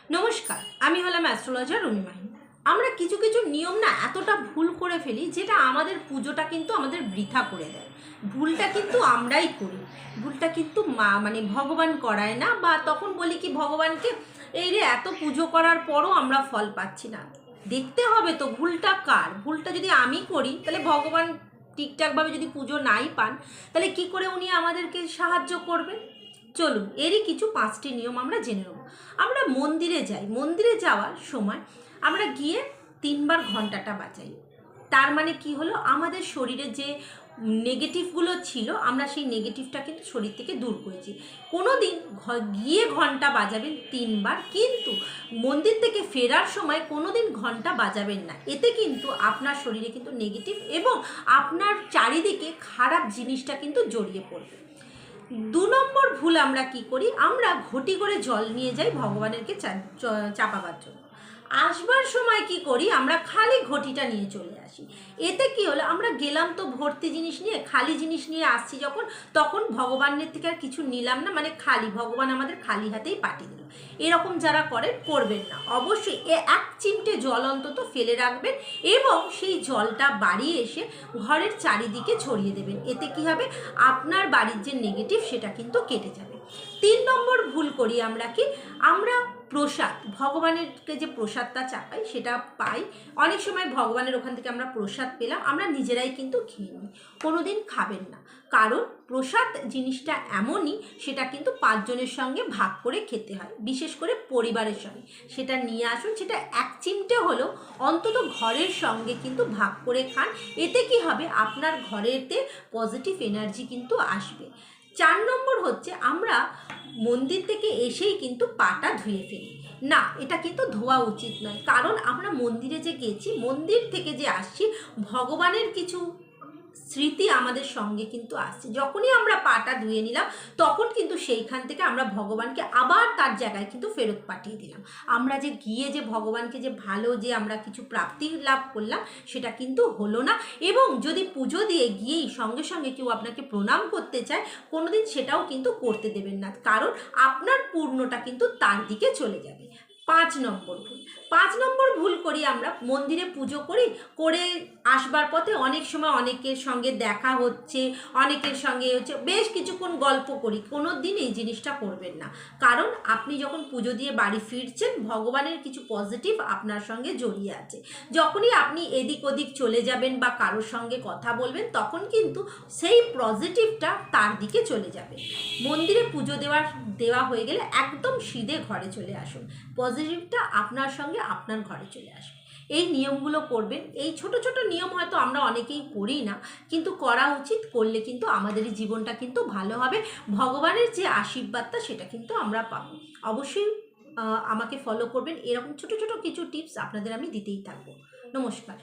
নমস্কার, আমি হলাম অ্যাস্ট্রোলজার রুমি মাহিন। আমরা কিছু কিছু নিয়ম না এতটা ভুল করে ফেলি যেটা আমাদের পুজোটা কিন্তু আমাদের বৃথা করে দেয়। ভুলটা কিন্তু আমরাই করি, ভুলটা কিন্তু মানে ভগবান করায় না। বা তখন বলি কি ভগবানকে, এই রে এত পুজো করার পরও আমরা ফল পাচ্ছি না। দেখতে হবে তো ভুলটা কার। ভুলটা যদি আমি করি তাহলে ভগবান ঠিকঠাকভাবে যদি পুজো নাই পান তাহলে কি করে উনি আমাদেরকে সাহায্য করবেন। চলুন এরই কিছু 5টি নিয়ম আমরা জেনে নেব। আমরা মন্দিরে যাই, মন্দিরে যাওয়ার সময় আমরা গিয়ে 3বার ঘন্টাটা বাজাই। তার মানে কি হলো, আমাদের শরীরে যে নেগেটিভগুলো ছিল আমরা সেই নেগেটিভটা কিন্তু শরীর থেকে দূর করেছি। কোনো দিন গিয়ে ঘন্টা বাজাবেন 3বার, কিন্তু মন্দির থেকে ফেরার সময় কোনো দিন ঘন্টা বাজাবেন না। এতে কিন্তু আপনার শরীরে কিন্তু নেগেটিভ এবং আপনার চারিদিকে খারাপ জিনিসটা কিন্তু জড়িয়ে পড়বে। 2 নম্বর ভুল আমরা কি করি, আমরা ঘটি করে জল নিয়ে যাই ভগবানেরকে চাপাবার জন্য। আসবার সময় কি করি, আমরা খালি ঘটিটা নিয়ে চলে আসি। এতে কি হলো, আমরা গেলাম তো ভর্তি জিনিস নিয়ে, খালি জিনিস নিয়ে আসছি যখন, তখন ভগবানের থেকে আর কিছু নিলাম না, মানে খালি, ভগবান আমাদের খালি হাতেই পাঠিয়ে দিল। এরকম যারা করেন করবেন না। অবশ্যই এক চিমটে জল অন্তত ফেলে রাখবেন এবং সেই জলটা বাড়ি এসে ঘরের চারিদিকে ছড়িয়ে দেবেন। এতে কি হবে, আপনার বাড়ির যে নেগেটিভ সেটা কিন্তু কেটে যাবে। 3 নম্বর ভুল করি আমরা কি, আমরা প্রসাদ, ভগবানেরকে যে প্রসাদটা চাপাই সেটা পাই। অনেক সময় ভগবানের ওখান থেকে আমরা প্রসাদ পেলাম, আমরা নিজেরাই কিন্তু খেয়ে নিই। কোনো দিন খাবেন না, কারণ প্রসাদ জিনিসটা এমনই, সেটা কিন্তু 5 জনের সঙ্গে ভাগ করে খেতে হয়, বিশেষ করে পরিবারের সঙ্গে। সেটা নিয়ে আসুন, সেটা এক চিমটে হলেও অন্তত ঘরের সঙ্গে কিন্তু ভাগ করে খান। এতে কি হবে, আপনার ঘরেতে পজিটিভ এনার্জি কিন্তু আসবে। 4 নম্বর হচ্ছে, আমরা মন্দির থেকে এসেই কিন্তু পাটা ধুয়ে ফেলি না, এটা কিন্তু ধোয়া উচিত নয়। কারণ আমরা মন্দিরে যে গেছি, মন্দির থেকে যে আসছি, ভগবানের কিছু স্মৃতি আমাদের সঙ্গে কিন্তু আসছে। যখনই আমরা পাটা ধুয়ে নিলাম তখন কিন্তু সেইখান থেকে আমরা ভগবানকে আবার তার জায়গায় কিন্তু ফেরত পাঠিয়ে দিলাম। আমরা যে গিয়ে যে ভগবানকে যে ভালো যে আমরা কিছু প্রাপ্তি লাভ করলাম সেটা কিন্তু হলো না। এবং যদি পুজো দিয়ে গিয়েই সঙ্গে সঙ্গে কেউ আপনাকে প্রণাম করতে চায়, কোনোদিন সেটাও কিন্তু করতে দেবেন না, কারণ আপনার পূর্ণটা কিন্তু তার দিকে চলে যাবে। 5 নম্বর ভুল, 5 নম্বর ভুল করি আমরা, মন্দিরে পুজো করি, করে আসবার পথে অনেক সময় অনেকের সঙ্গে দেখা হচ্ছে, অনেকের সঙ্গে হচ্ছে, বেশ কিছুক্ষণ গল্প করি। কোনো দিন এই জিনিসটা করবেন না, কারণ আপনি যখন পুজো দিয়ে বাড়ি ফিরছেন, ভগবানের কিছু পজিটিভ আপনার সঙ্গে জড়িয়ে আছে। যখনই আপনি এদিক ওদিক চলে যাবেন বা কারোর সঙ্গে কথা বলবেন, তখন কিন্তু সেই পজিটিভটা তার দিকে চলে যাবে। মন্দিরে পুজো দেওয়া হয়ে গেলে একদম সিধে ঘরে চলে আসুন, পজিটিভটা আপনার সঙ্গে আপনার ঘরে চলে আসবে। এই নিয়মগুলো করবেন। এই ছোট ছোট নিয়ম হয়তো আমরা অনেকেই করি না, কিন্তু করা উচিত। করলে কিন্তু আমাদেরই জীবনটা কিন্তু ভালো হবে, ভগবানের যে আশীর্বাদটা সেটা কিন্তু আমরা পাবো। অবশ্যই আমাকে ফলো করবেন, এরকম ছোট ছোট কিছু টিপস আপনাদের আমি দিতেই থাকবো। নমস্কার।